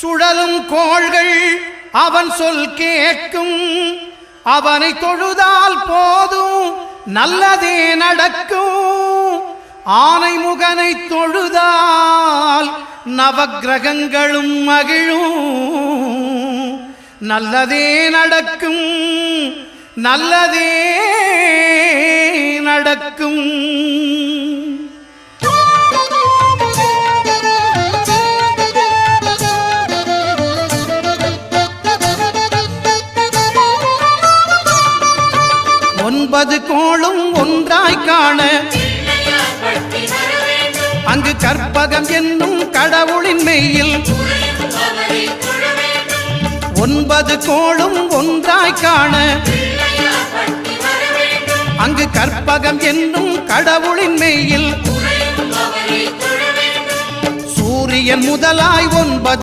சுழலும் கோள்கள் அவன் சொல் கேட்கும். அவனை தொழுதால் போதும் நல்லதே நடக்கும். ஆனை முகனை தொழுதால் நவக்கிரகங்களும் மகிழும். நல்லதே நடக்கும், நல்லதே நடக்கும். ஒன்பது கோளும் ஒன்றாய் காண அங்கு கற்பகம் என்னும் கடவுளின் மெய்யில். ஒன்பது கோளும் ஒன்றாய் காண அங்கு கற்பகம் என்னும் கடவுளின் மெய்யில். சூரியன் முதலாய் 9